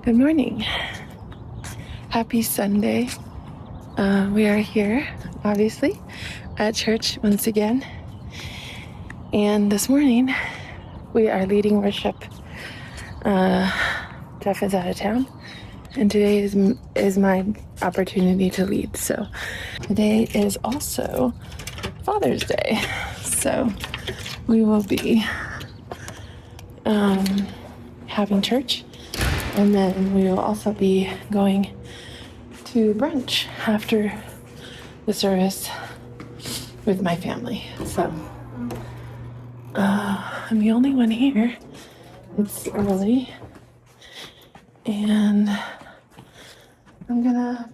Good morning. Happy Sunday. We are here, obviously, at church once again. And this morning, we are leading worship. Jeff is out of town, and today is my opportunity to lead. So today is also Father's Day. So we will be having church, and then we will also be going to brunch after the service with my family. So I'm the only one here. It's early, and I'm gonna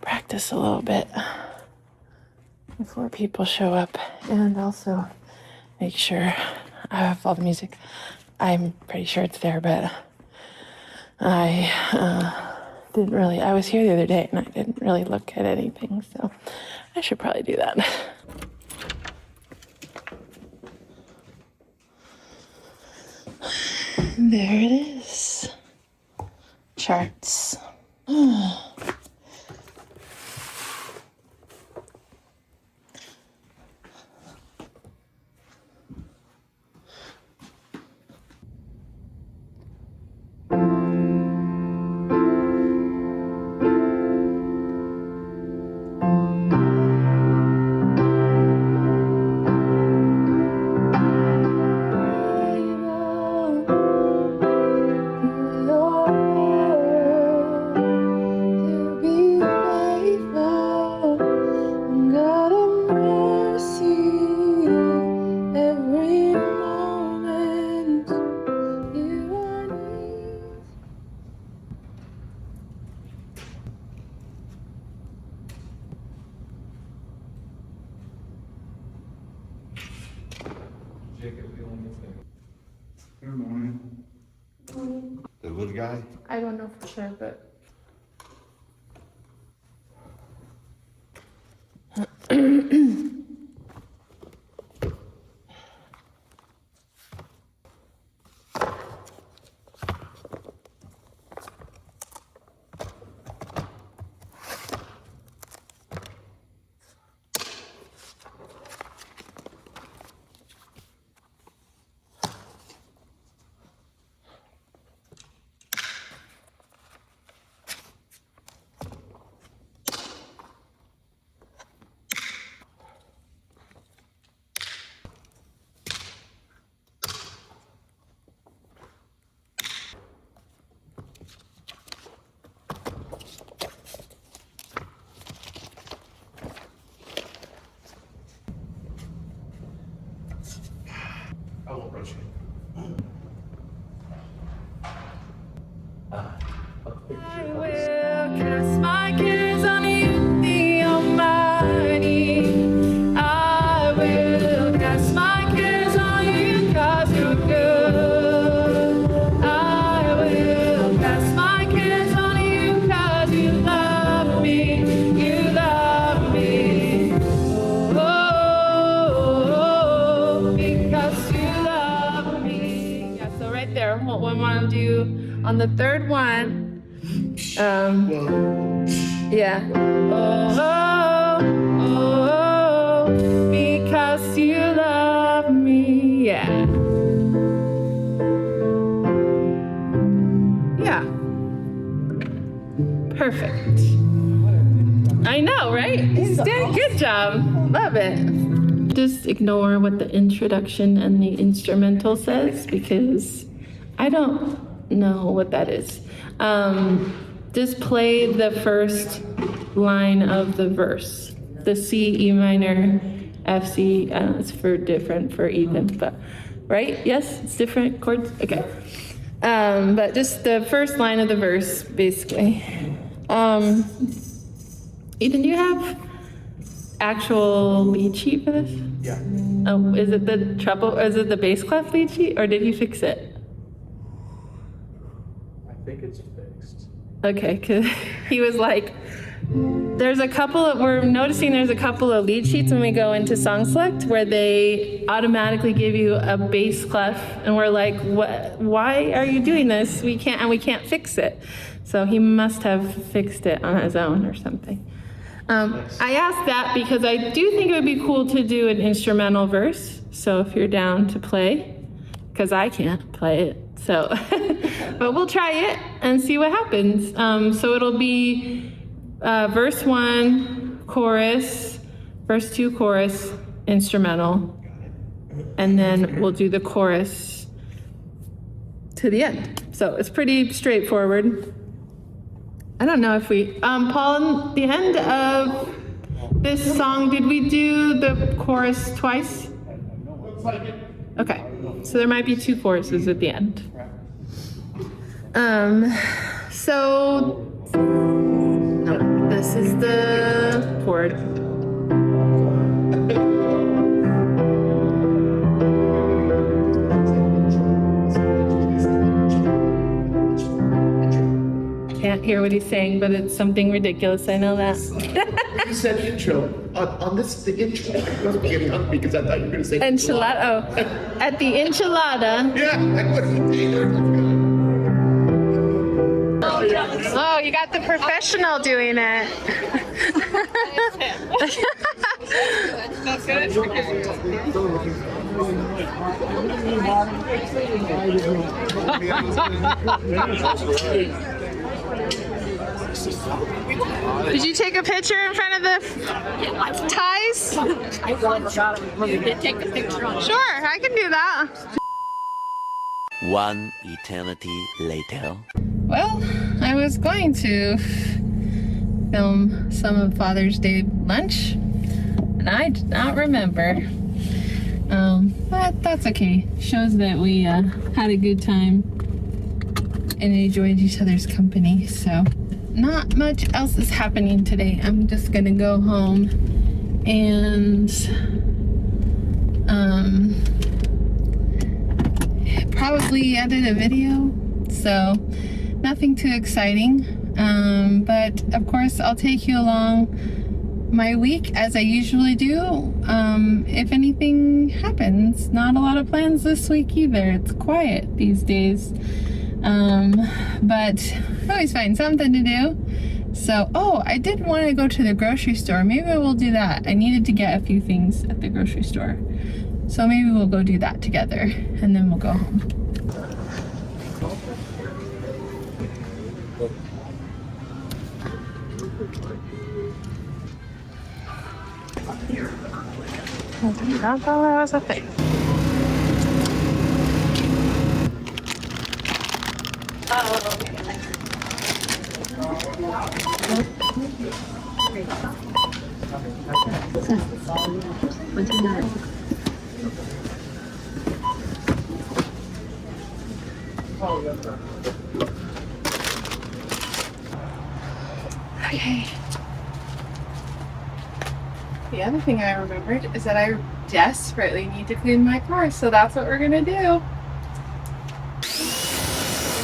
practice a little bit before people show up, and also make sure I have all the music. I'm pretty sure it's there, but I was here the other day and I didn't really look at anything, so I should probably do that. There it is. Charts. Good morning. The little guy? I don't know for sure, but I won't rush you. I will cast my cares on you, the Almighty. I will cast my cares on you, 'cause you're good. I will cast my cares on you, 'cause you love me. You love me. Oh, because you love me. Yeah, so right there, what we want to do on the third one. Yeah. Oh, because you love me. Yeah. Yeah. Perfect. I know, right? He's doing a good job. Love it. Just ignore what the introduction and the instrumental says, because I don't know what that is. Just play the first line of the verse. The C, E minor, F, C. It's different for Ethan, but right? Yes, it's different chords. Okay. But just the first line of the verse, basically. Ethan, do you have actual lead sheet for this? Yeah. Oh, is it the treble? Is it the bass clef lead sheet, or did you fix it? I think it's fixed. Okay, because he was like, we're noticing there's a couple of lead sheets when we go into song select where they automatically give you a bass clef, and we're like, what? Why are you doing this? We can't fix it. So he must have fixed it on his own or something. I asked that because I do think it would be cool to do an instrumental verse. So if you're down to play, because I can't play it, so but we'll try it and see what happens. So it'll be verse 1, chorus, verse 2, chorus, instrumental, and then we'll do the chorus to the end. So it's pretty straightforward. I don't know if we, Paul, at the end of this song, did we do the chorus twice? Okay, so there might be 2 choruses at the end. This is the chord. Can't hear what he's saying, but it's something ridiculous. I know that. You said intro. On this, the intro. I was being hungry because I thought you were going to say enchilada. Oh, at the enchilada. Yeah, I wasn't either. Oh, you got the professional doing it. Did you take a picture in front of the ties? I forgot to take a picture on. Sure, I can do that. One eternity later. Well, I was going to film some of Father's Day lunch, and I did not remember. But that's okay. Shows that we had a good time and enjoyed each other's company. So not much else is happening today. I'm just gonna go home and probably edit a video. So nothing too exciting. But of course I'll take you along my week as I usually do. If anything happens, not a lot of plans this week either. It's quiet these days. But I always find something to do. So, I did want to go to the grocery store. Maybe we'll do that. I needed to get a few things at the grocery store. So maybe we'll go do that together and then we'll go home. I thought that was a thing. Okay. The other thing I remembered is that I desperately need to clean my car, so that's what we're gonna do.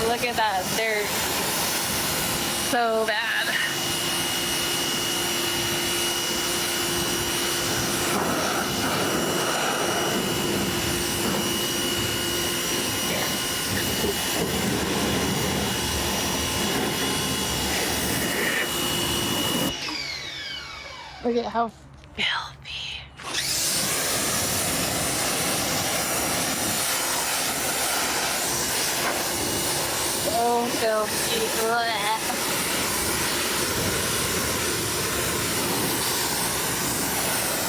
Look at that dirt. So bad. Look at how filthy. So filthy.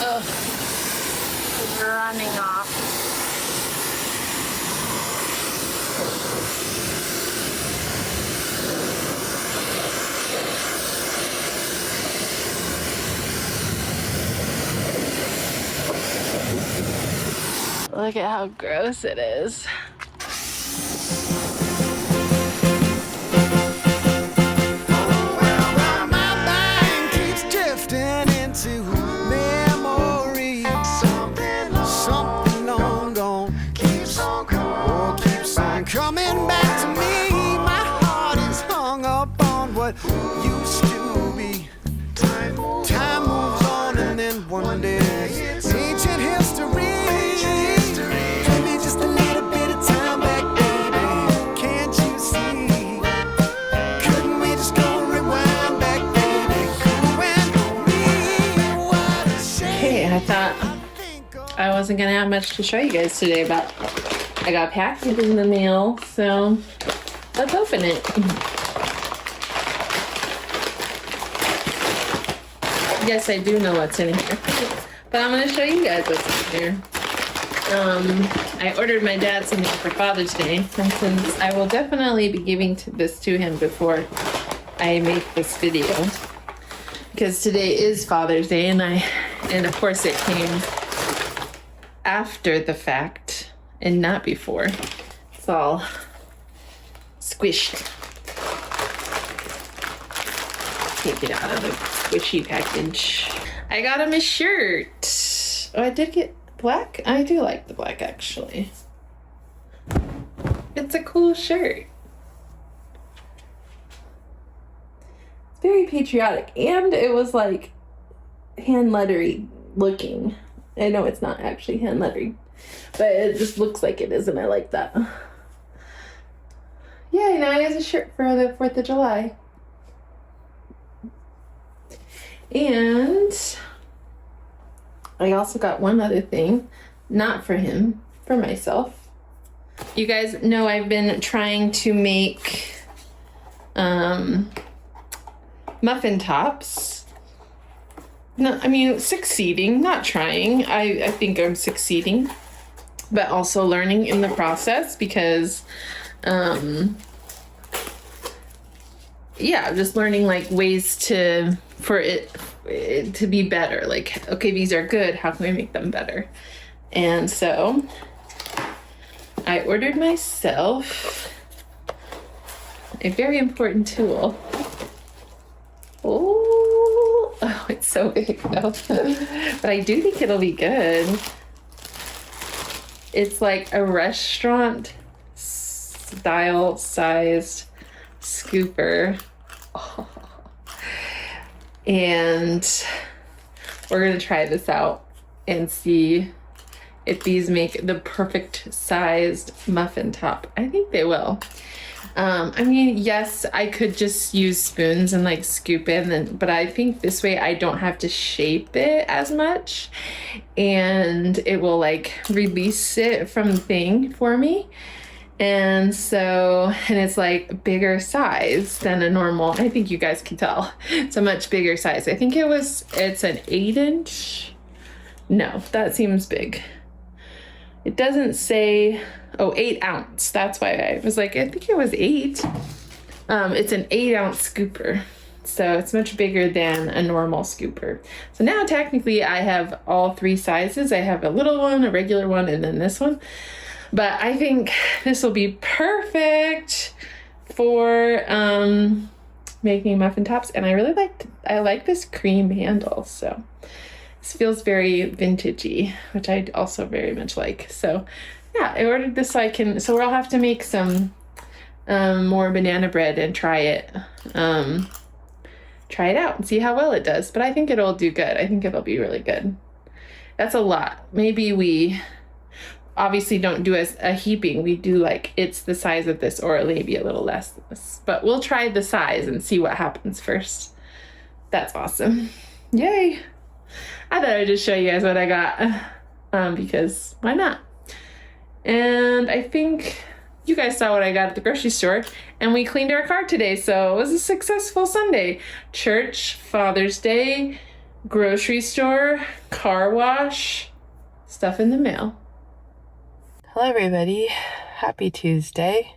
Ugh. It's running off. Look at how gross it is. Coming back to me, my heart is hung up on what used to be. I wasn't gonna have much to show you guys today, but I got a package in the mail, so let's open it. Yes, I do know what's in here, but I'm gonna show you guys what's in here. I ordered my dad something for Father's Day, and since I will definitely be giving this to him before I make this video, because today is Father's Day, and of course it came after the fact and not before. It's all squished. Take it out of the squishy package. I got him a shirt. Oh, I did get black? I do like the black, actually. It's a cool shirt. It's very patriotic, and it was like hand lettery looking. I know it's not actually hand lettery, but it just looks like it is, and I like that. Yay, now he has a shirt for the 4th of July. And I also got one other thing, not for him, for myself. You guys know I've been trying to make muffin tops. No, I mean, succeeding, not trying. I think I'm succeeding, but also learning in the process because, yeah, I'm just learning like ways for it to be better. Like, okay, these are good. How can we make them better? And so I ordered myself a very important tool. Oh, it's so big though. But I do think it'll be good. It's like a restaurant style sized scooper. Oh. And we're gonna try this out and see if these make the perfect sized muffin top. I think they will. I mean, yes, I could just use spoons and like scoop it, but I think this way I don't have to shape it as much, and it will like release it from the thing for me. And so, and it's like bigger size than a normal, I think you guys can tell. It's a much bigger size. I think it's an 8-inch. No, that seems big. It doesn't say, 8 ounce. That's why I was like, I think it was 8. It's an 8-ounce scooper. So it's much bigger than a normal scooper. So now technically I have all 3 sizes. I have a little one, a regular one, and then this one. But I think this will be perfect for making muffin tops. And I like this cream handle. So this feels very vintagey, which I also very much like. So yeah, I ordered this so we'll have to make some more banana bread and try it out and see how well it does. But I think it'll do good. I think it'll be really good. That's a lot. Maybe we obviously don't do a heaping. We do like it's the size of this or maybe a little less than this. But we'll try the size and see what happens first. That's awesome. Yay. I thought I'd just show you guys what I got because why not? And I think you guys saw what I got at the grocery store, and we cleaned our car today, so it was a successful Sunday. Church, Father's Day, grocery store, car wash, stuff in the mail. Hello everybody, happy Tuesday.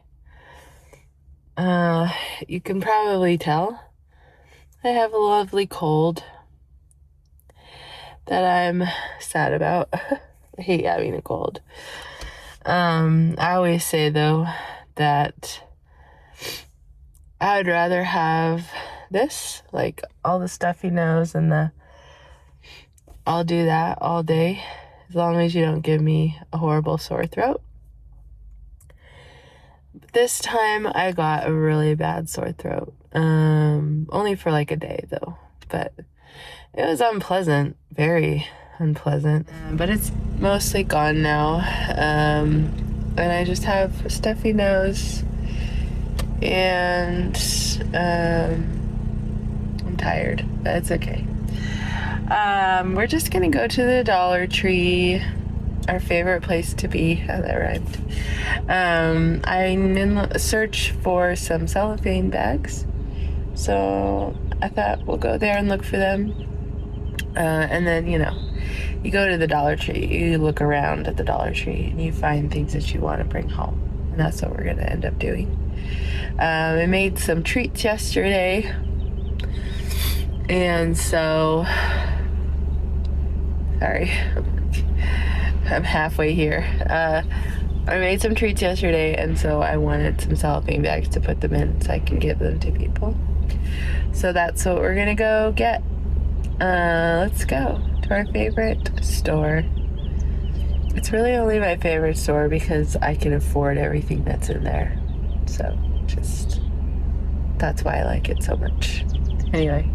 You can probably tell I have a lovely cold that I'm sad about. I hate having a cold. I always say though that I would rather have this, like all the stuffy nose and I'll do that all day as long as you don't give me a horrible sore throat. But this time I got a really bad sore throat. Only for like a day though, but it was unpleasant, very unpleasant, but it's mostly gone now. And I just have a stuffy nose and I'm tired, but it's okay. We're just gonna go to the Dollar Tree our favorite place to be has arrived. I'm in a search for some cellophane bags. So I thought we'll go there and look for them. And then, you go to the Dollar Tree, you look around at the Dollar Tree, and you find things that you want to bring home. And that's what we're going to end up doing. I made some treats yesterday. And so, sorry, I'm halfway here. I made some treats yesterday, and so I wanted some cellophane bags to put them in so I can give them to people. So that's what we're gonna go get. Let's go to our favorite store. It's really only my favorite store because I can afford everything that's in there. So that's why I like it so much. Anyway,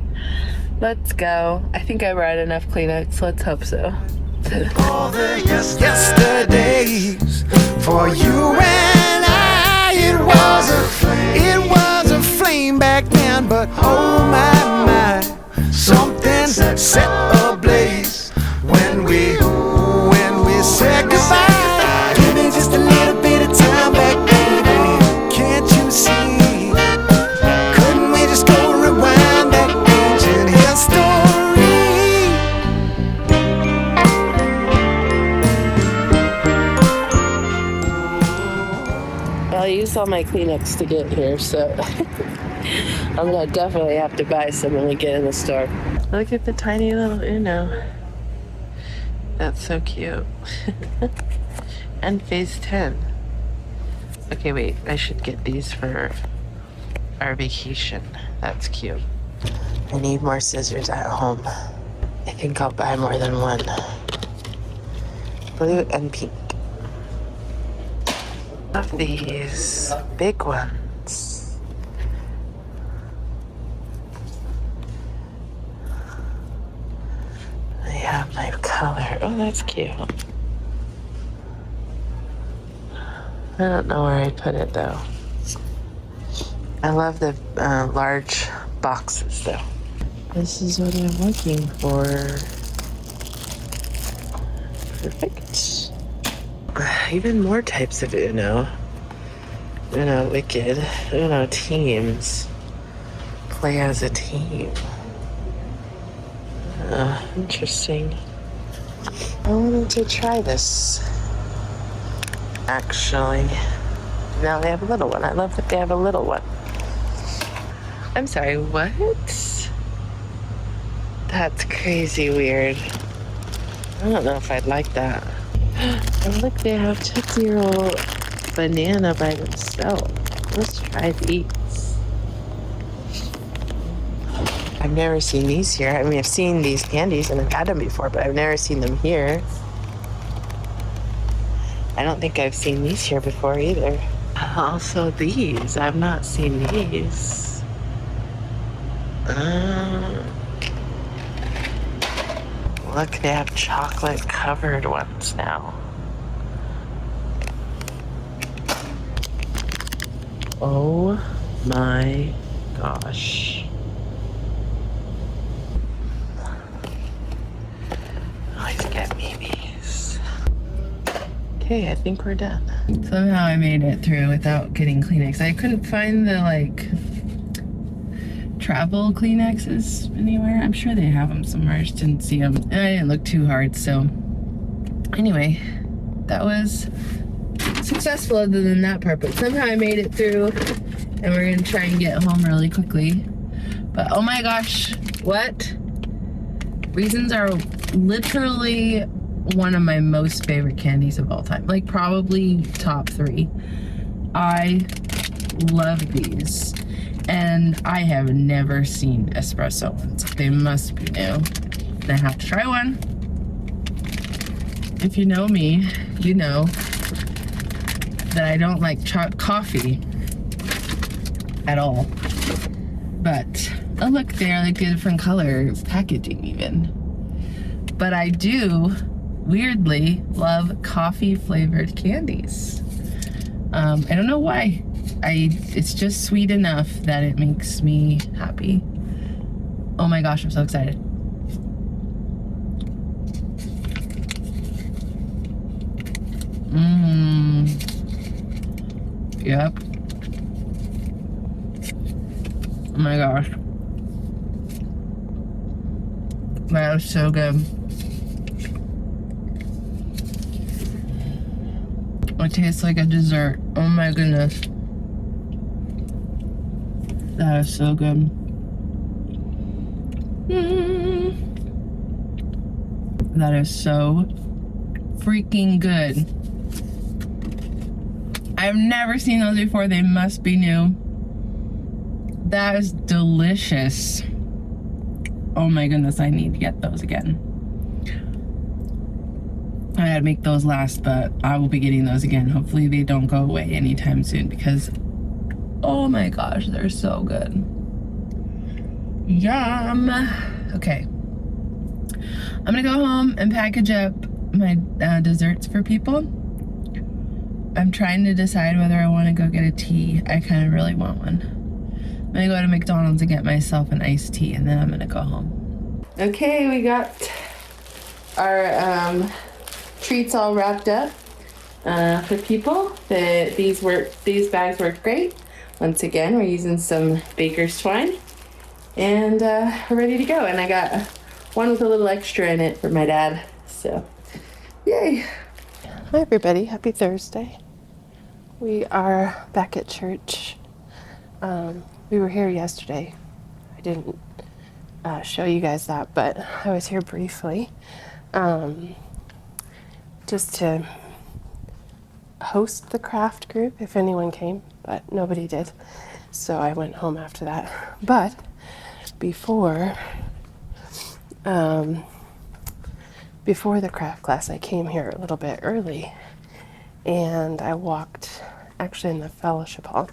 let's go. I think I brought enough Kleenex. Let's hope so. All the yesterdays for you and I, it was a flame back then, but oh my, something set ablaze when we said goodbye. Give me just a little bit of time back, baby. Can't you see? Couldn't we just go rewind that ancient history? I used all my Kleenex to get here, so I'm gonna definitely have to buy some when we get in the store. Look at the tiny little Uno. That's so cute. And phase 10. Okay, wait, I should get these for our vacation. That's cute. I need more scissors at home. I think I'll buy more than one. Blue and pink. Of these big ones. I have my color. Oh, that's cute. I don't know where I'd put it though. I love the large boxes though. This is what I'm looking for. Perfect. Even more types of Uno. Uno Wicked. Uno Teams. Play as a team. Interesting. I wanted to try this. Actually. Now they have a little one. I love that they have a little one. I'm sorry, what? That's crazy weird. I don't know if I'd like that. And look, they have Tootsie Roll banana by themselves. Let's try these. I've never seen these here. I mean, I've seen these candies and I've had them before, but I've never seen them here. I don't think I've seen these here before either. Also these. I've not seen these. Look, they have chocolate covered ones now. Oh my gosh. Let's get me these. Okay, I think we're done. Somehow I made it through without getting Kleenex. I couldn't find the travel Kleenexes anywhere. I'm sure they have them somewhere. I just didn't see them. And I didn't look too hard, so anyway, that was successful other than that part, but somehow I made it through and we're gonna try and get home really quickly. But oh my gosh, what? Raisins are literally one of my most favorite candies of all time. Like probably top 3. I love these. And I have never seen espresso ones. They must be new. And I have to try one. If you know me, you know that I don't like coffee at all. But, oh look, they're like a different color packaging even. But I do, weirdly, love coffee flavored candies. I don't know why. It's just sweet enough that it makes me happy. Oh my gosh, I'm so excited. Yep. Oh my gosh. That was so good. It tastes like a dessert. Oh my goodness. That is so good. That is so freaking good. I've never seen those before. They must be new. That is delicious. Oh my goodness, I need to get those again. I had to make those last, but I will be getting those again. Hopefully they don't go away anytime soon because, oh my gosh, they're so good. Yum. Okay. I'm gonna go home and package up my desserts for people. I'm trying to decide whether I want to go get a tea. I kind of really want one. I'm gonna go to McDonald's and get myself an iced tea, and then I'm gonna go home. Okay, we got our treats all wrapped up for people. These bags work great. Once again, we're using some baker's twine, and we're ready to go. And I got one with a little extra in it for my dad. So, yay! Hi everybody, happy Thursday. We are back at church. We were here yesterday. I didn't show you guys that, but I was here briefly. Just to host the craft group if anyone came, but nobody did. So I went home after that. But before the craft class, I came here a little bit early and I walked actually in the fellowship hall.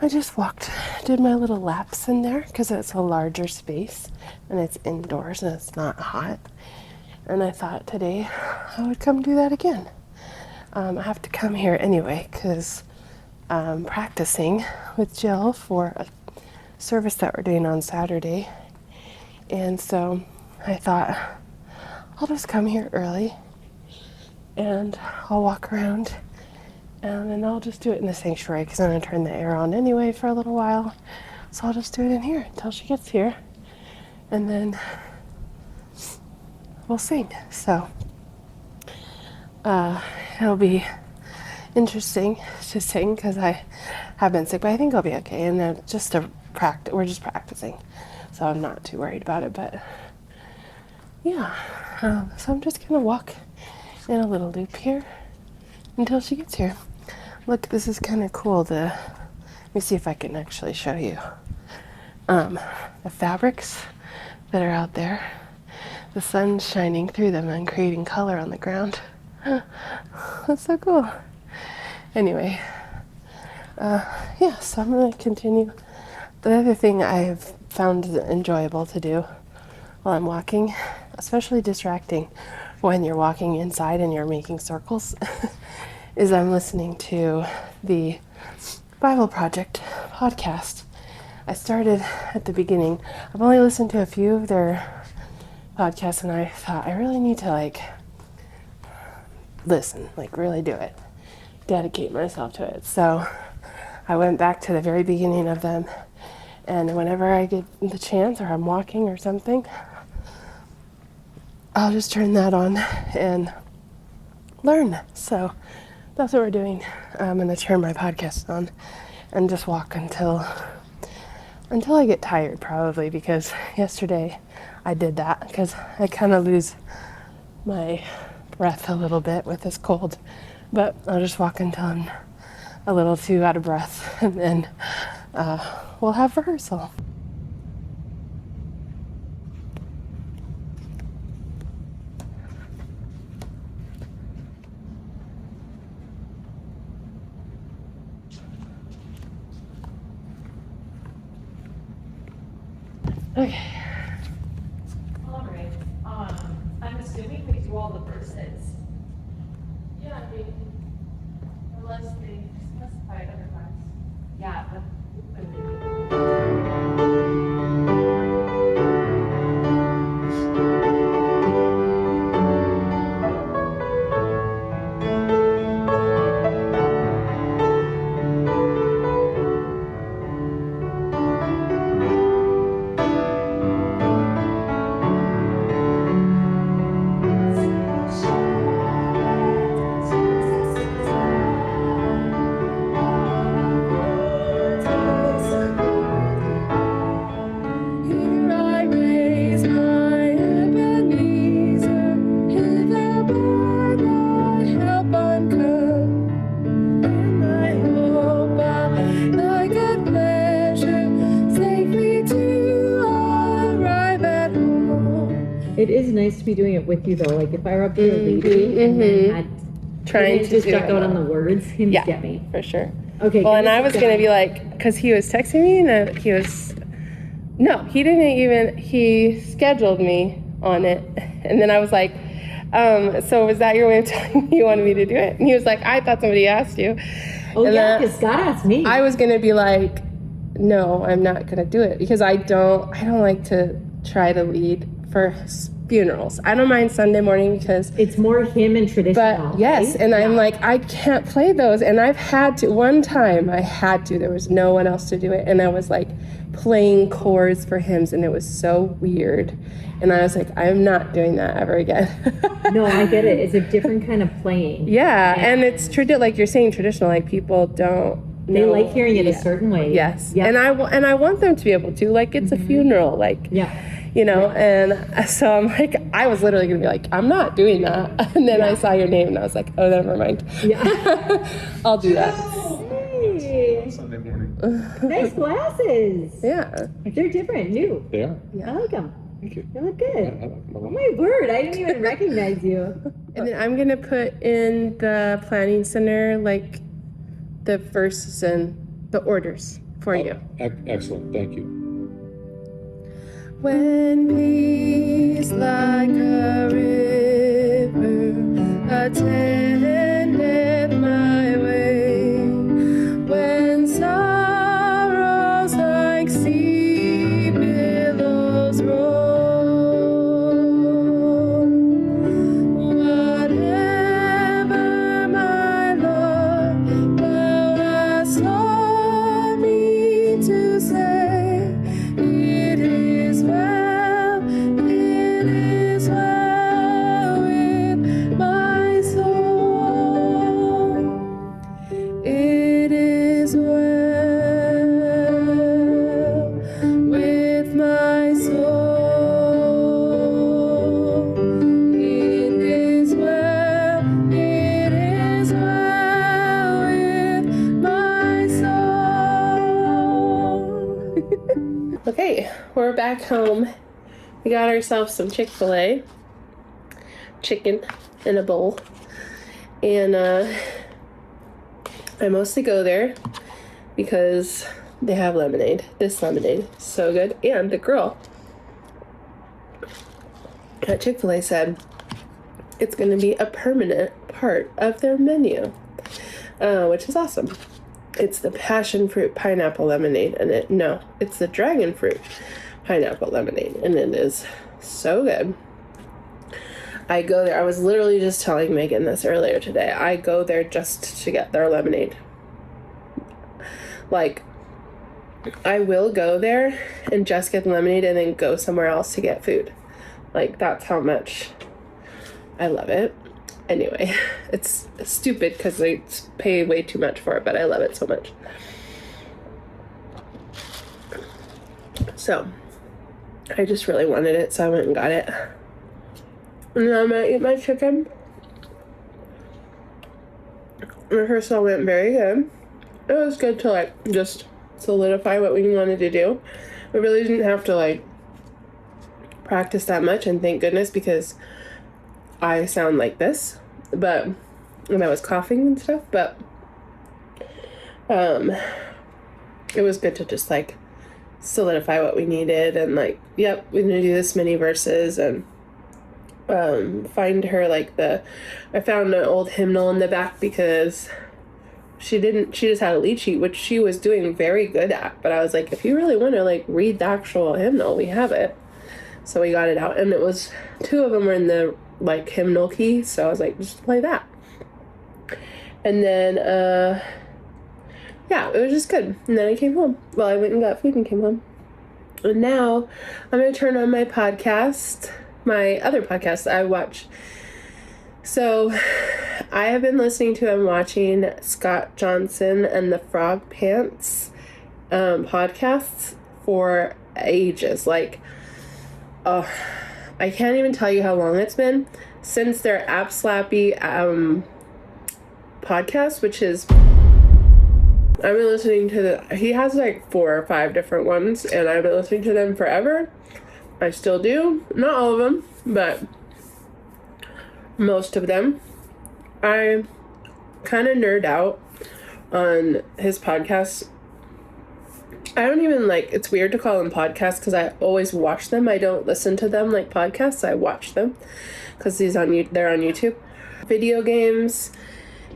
I just did my little laps in there because it's a larger space and it's indoors and it's not hot. And I thought today I would come do that again. I have to come here anyway because I'm practicing with Jill for a service that we're doing on Saturday. And so I thought I'll just come here early and I'll walk around and then I'll just do it in the sanctuary because I'm going to turn the air on anyway for a little while. So I'll just do it in here until she gets here. And then we'll sing. So it'll be interesting to sing because I have been sick, but I think I'll be okay. And then we're just practicing. So I'm not too worried about it, but yeah. So I'm just going to walk in a little loop here until she gets here. Look, this is kind of cool. Let me see if I can actually show you. The fabrics that are out there, the sun's shining through them and creating color on the ground. That's so cool. Anyway, so I'm going to continue. The other thing I've found enjoyable to do while I'm walking, especially distracting when you're walking inside and you're making circles, is I'm listening to the Bible Project podcast. I started at the beginning. I've only listened to a few of their podcasts and I thought I really need to listen, really do it, dedicate myself to it. So I went back to the very beginning of them, and whenever I get the chance or I'm walking or something, I'll just turn that on and learn. So that's what we're doing. I'm going to turn my podcast on and just walk until I get tired, probably, because yesterday I did that because I kind of lose my breath a little bit with this cold. But I'll just walk until I'm a little too out of breath, and then we'll have rehearsal. Okay. All right. I'm assuming we do all the verses. Yeah, I mean, unless they specify otherwise. Yeah. It is nice to be doing it with you though. Like if I were up there leading and then had Trying to just do stuck it. out on the words, him Yeah, get me. for sure. Okay. Well, and give me I was some going to be time. like, because he was texting me, and he didn't even, he scheduled me on it. And then I was like, so was that your way of telling me you wanted me to do it? And he was like, I thought somebody asked you. Oh and yeah, then because Scott asked me. I was going to be like, no, I'm not going to do it because I don't like to try to lead for funerals. I don't mind Sunday morning because it's more him and traditional. but yes, right? and I'm Yeah. like, I can't play those. And I've had to, one time I had to, there was no one else to do it. And I was like playing chords for hymns and it was so weird. And I was like, I'm not doing that ever again. No, I get it. It's a different kind of playing. Yeah, and it's like you're saying traditional, like people don't They know. like hearing it a certain way. Yes. Yeah. And I want them to be able to, like it's a funeral, like Yeah. you know, and so I'm like, I was literally gonna be like, I'm not doing that. And then I saw your name and I was like, oh, never mind. Yeah. I'll do that. Hey, Sunday morning. nice glasses. Yeah. They're different, new. They are. I like them. Thank you. They look good. I like them a Oh lot. my word, I didn't even recognize you. And then I'm gonna put in the planning center, like the verses and the orders for you. Excellent. Thank you. When peace like a river attendeth my way, when sorrows like sea billows roll, whatever my Lord thou hast taught me to say, it is well with my soul. It is well with my soul. It is well with my soul. Okay, we're back home. We got ourselves some Chick-fil-A chicken in a bowl. And I mostly go there because they have lemonade. This lemonade is so good. And the girl at Chick-fil-A said it's going to be a permanent part of their menu, which is awesome. It's the passion fruit pineapple lemonade, and it's the dragon fruit pineapple lemonade, and it is so good. I go there. I was literally just telling Megan this earlier today. I go there just to get their lemonade. Like, I will go there and just get the lemonade and then go somewhere else to get food. Like, that's how much I love it. Anyway, it's stupid because I pay way too much for it, but I love it so much. So, I just really wanted it, so I went and got it. And now I'm gonna eat my chicken. Rehearsal went very good. It was good to like just solidify what we wanted to do. We really didn't have to like practice that much, and thank goodness, because I sound like this, but when I was coughing and stuff, but it was good to just like solidify what we needed and like, yep, we're gonna do this many verses, and find her like I found an old hymnal in the back because she just had a lead sheet, which she was doing very good at, but I was like, if you really want to like read the actual hymnal, we have it. So we got it out, and it was 2 of them were in the like hymnal key, so I was like, just play that. And then yeah, it was just good. And then I came home. Well, I went and got food and came home. And now I'm gonna turn on my podcast, my other podcast I watch. So I have been listening to and watching Scott Johnson and the Frogpants podcasts for ages. Like, oh, I can't even tell you how long it's been since their App Slappy podcast, which is, I've been listening to he has like 4 or 5 different ones, and I've been listening to them forever. I still do. Not all of them, but most of them. I kind of nerd out on his podcast. I don't even it's weird to call them podcasts because I always watch them. I don't listen to them like podcasts. I watch them because they're on YouTube. Video games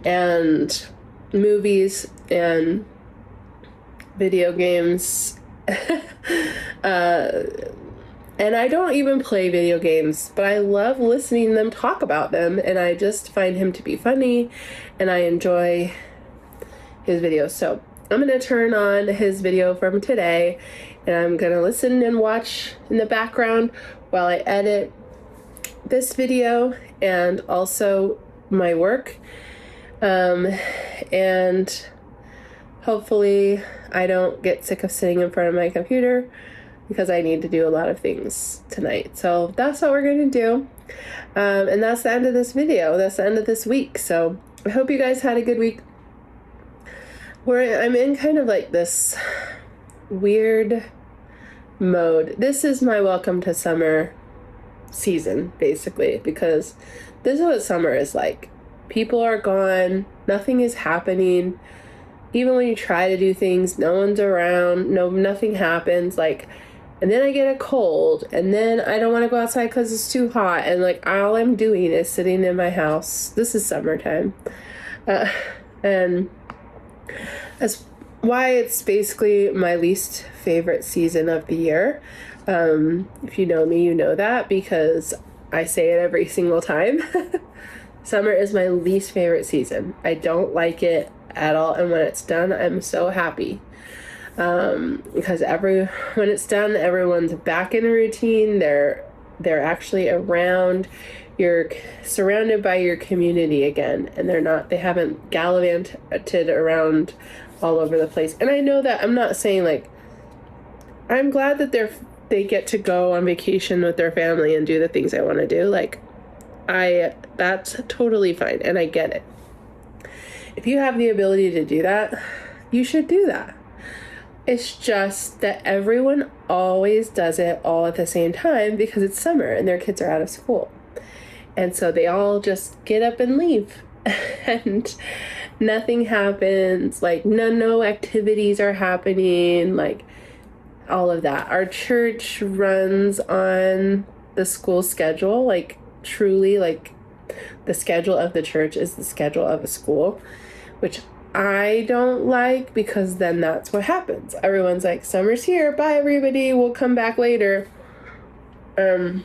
and movies and video games. And I don't even play video games, but I love listening to them talk about them, and I just find him to be funny, and I enjoy his videos. So I'm going to turn on his video from today, and I'm going to listen and watch in the background while I edit this video and also my work. And hopefully I don't get sick of sitting in front of my computer because I need to do a lot of things tonight. So that's what we're going to do. And that's the end of this video. That's the end of this week. So I hope you guys had a good week. I'm in kind of this weird mode. This is my welcome to summer season, basically, because this is what summer is like. People are gone. Nothing is happening. Even when you try to do things, no one's around. Nothing happens. And then I get a cold, and then I don't want to go outside because it's too hot, and all I'm doing is sitting in my house. This is summertime, and that's why it's basically my least favorite season of the year. If you know me, you know that, because I say it every single time. Summer is my least favorite season. I don't like it at all, and when it's done, I'm so happy. Because when it's done, everyone's back in a routine. They're actually around. You're surrounded by your community again, and they haven't gallivanted around all over the place. And I know that I'm not saying I'm glad that they get to go on vacation with their family and do the things I want to do. That's totally fine, and I get it. If you have the ability to do that, you should do that. It's just that everyone always does it all at the same time because it's summer and their kids are out of school. And so they all just get up and leave. And nothing happens. No activities are happening. All of that. Our church runs on the school schedule. Truly, the schedule of the church is the schedule of a school, which I don't like, because then that's what happens. Everyone's like, summer's here, bye everybody, we'll come back later. No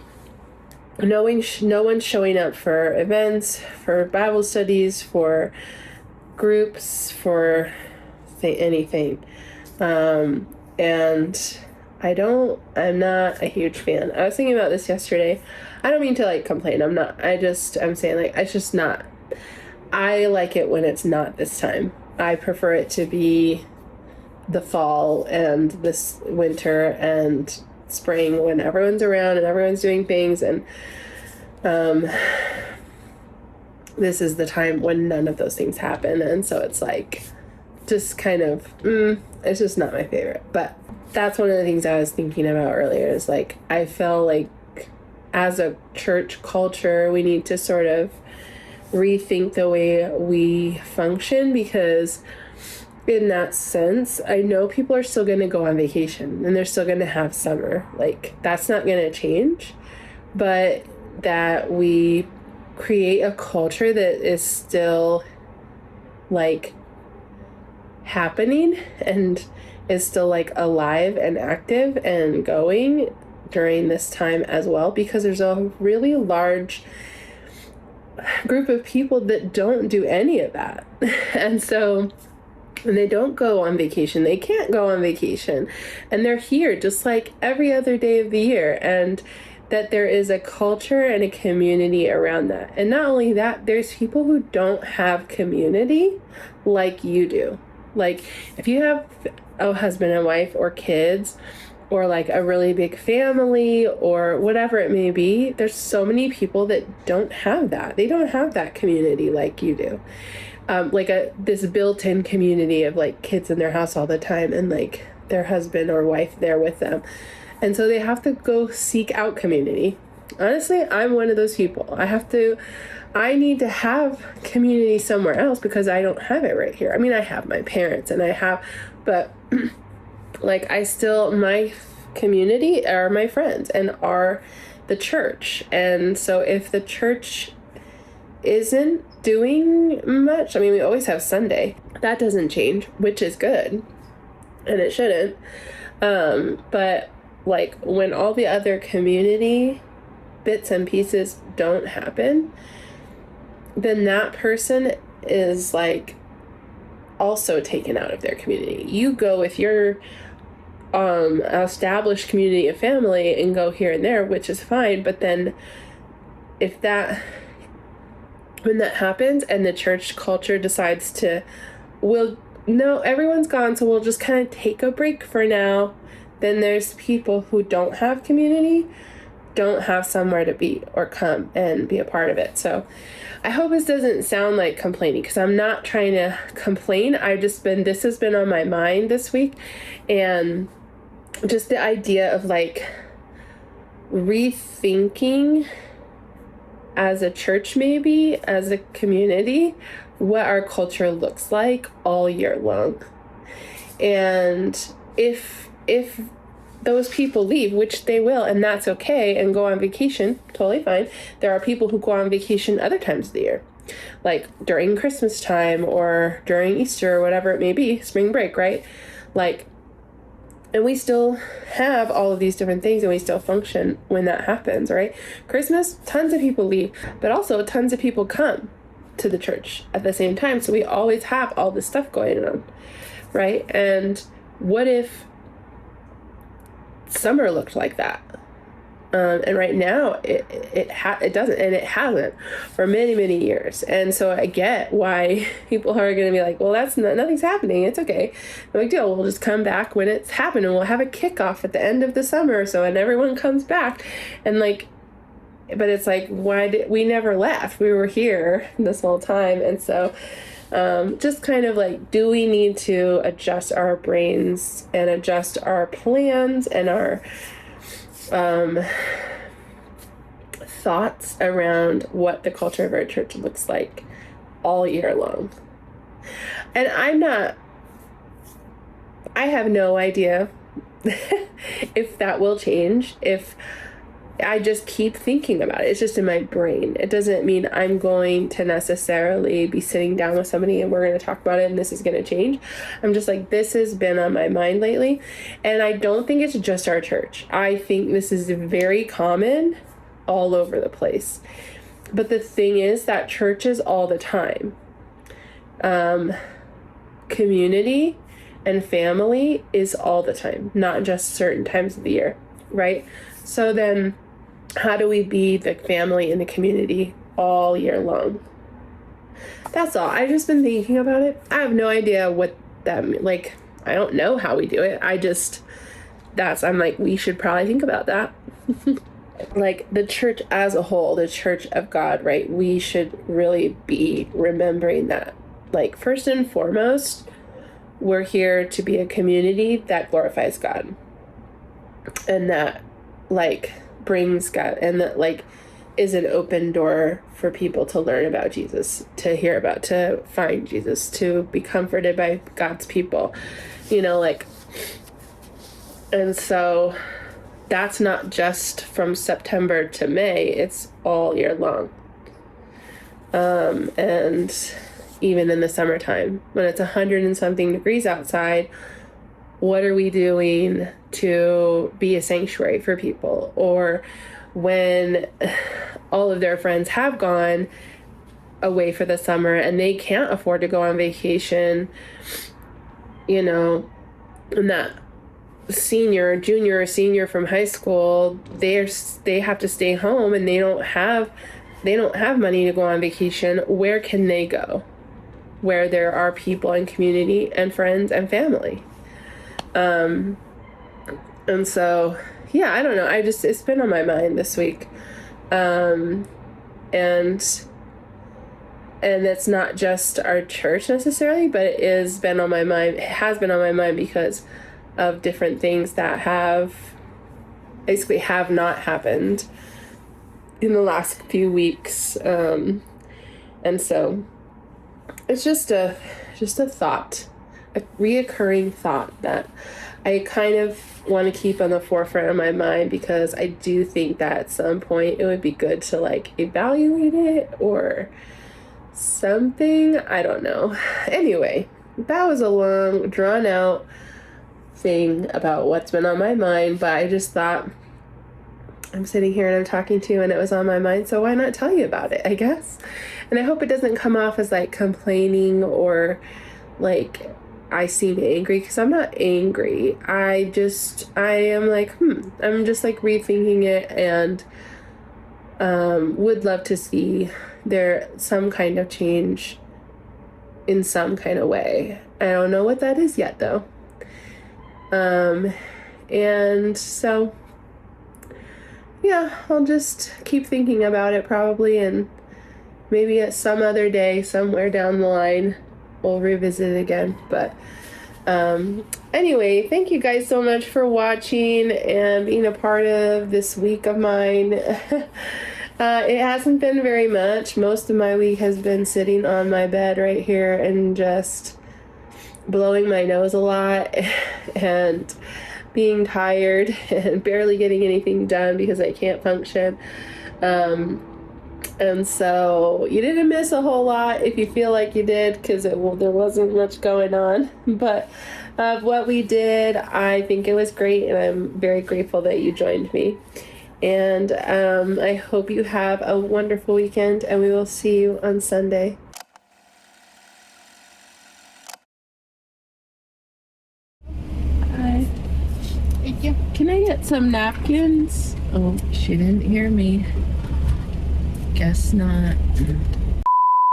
one's showing up for events, for Bible studies, for groups, for anything. And I'm not a huge fan. I was thinking about this yesterday. I don't mean to complain. I'm saying it's just not. I like it when it's not this time. I prefer it to be the fall and this winter and spring, when everyone's around and everyone's doing things. And this is the time when none of those things happen. And so it's just kind of, it's just not my favorite. But that's one of the things I was thinking about earlier is I feel as a church culture, we need to sort of rethink the way we function, because in that sense, I know people are still going to go on vacation and they're still going to have summer. That's not going to change, but that we create a culture that is still happening and is still alive and active and going during this time as well, because there's a really large group of people that don't do any of that. And so when they don't go on vacation, they can't go on vacation, and they're here just like every other day of the year. And that there is a culture and a community around that. And not only that, there's people who don't have community like you do. If you have a husband and wife or kids, or a really big family, or whatever it may be, there's so many people that don't have that. They don't have that community like you do. This built-in community of kids in their house all the time, and their husband or wife there with them. And so they have to go seek out community. Honestly, I'm one of those people. I need to have community somewhere else because I don't have it right here. I mean, I have my parents but like my community are my friends and are the church. And so if the church isn't doing much, I mean, we always have Sunday. That doesn't change, which is good. And it shouldn't. But like when all the other community bits and pieces don't happen, then that person is like also taken out of their community. You go with your established community of family and go here and there, which is fine. But then when that happens and the church culture decides no, everyone's gone, so we'll just kind of take a break for now, then there's people who don't have community, don't have somewhere to be or come and be a part of it. So I hope this doesn't sound like complaining, because I'm not trying to complain. This has been on my mind this week, and just the idea of like rethinking as a church, maybe as a community, what our culture looks like all year long. And if those people leave, which they will, and that's okay, and go on vacation, totally fine. There are people who go on vacation other times of the year, like during Christmas time or during Easter or whatever it may be, spring break, right? Like, and we still have all of these different things and we still function when that happens, right? Christmas, tons of people leave, but also tons of people come to the church at the same time. So we always have all this stuff going on, right? And what if summer looked like that? And right now it doesn't, and it hasn't for many, many years. And so I get why people are going to be like, well, nothing's happening. It's okay. No big deal. We'll just come back when it's happening. We'll have a kickoff at the end of the summer or so, and everyone comes back. And like, but it's like, we never left? We were here this whole time. And so just kind of like, do we need to adjust our brains and adjust our plans and our thoughts around what the culture of our church looks like all year long? And I have no idea if that will change, if I just keep thinking about it. It's just in my brain. It doesn't mean I'm going to necessarily be sitting down with somebody and we're going to talk about it and this is going to change. I'm just like, this has been on my mind lately. And I don't think it's just our church. I think this is very common all over the place. But the thing is that churches all the time, community and family is all the time, not just certain times of the year, right? So then how do we be the family in the community all year long? That's all. I've just been thinking about it. I have no idea what that, like, I don't know how we do it. I'm like, we should probably think about that. Like the church as a whole, the church of God, right? We should really be remembering that. Like, first and foremost, we're here to be a community that glorifies God. And that, like, brings God, and that, like, is an open door for people to learn about Jesus, to find Jesus, to be comforted by God's people, like, and so that's not just from September to May, it's all year long. And even in the summertime, when it's 100 and something degrees outside, what are we doing to be a sanctuary for people? Or when all of their friends have gone away for the summer and they can't afford to go on vacation, and that junior or senior from high school, they have to stay home and they don't have money to go on vacation. Where can they go? Where there are people in community and friends and family. And so, yeah, I don't know. It's been on my mind this week. And it's not just our church necessarily, but it has been on my mind. It has been on my mind because of different things that have basically have not happened in the last few weeks. And so it's just a thought, a reoccurring thought that I kind of want to keep on the forefront of my mind, because I do think that at some point it would be good to like evaluate it or something. I don't know. Anyway, that was a long, drawn out thing about what's been on my mind, but I just thought, I'm sitting here and I'm talking to you and it was on my mind, so why not tell you about it, I guess. And I hope it doesn't come off as like complaining or like I seem angry, because I'm not angry. I am like, I'm just like rethinking it, and would love to see there some kind of change in some kind of way. I don't know what that is yet though. And so yeah, I'll just keep thinking about it probably, and maybe at some other day somewhere down the line we'll revisit it again. But anyway, thank you guys so much for watching and being a part of this week of mine. It hasn't been very much. Most of my week has been sitting on my bed right here and just blowing my nose a lot and being tired and barely getting anything done because I can't function. And so you didn't miss a whole lot if you feel like you did, because there wasn't much going on. But what we did, I think it was great, and I'm very grateful that you joined me. And I hope you have a wonderful weekend, and we will see you on Sunday. Hi. Thank you. Can I get some napkins? Oh, she didn't hear me. Guess not.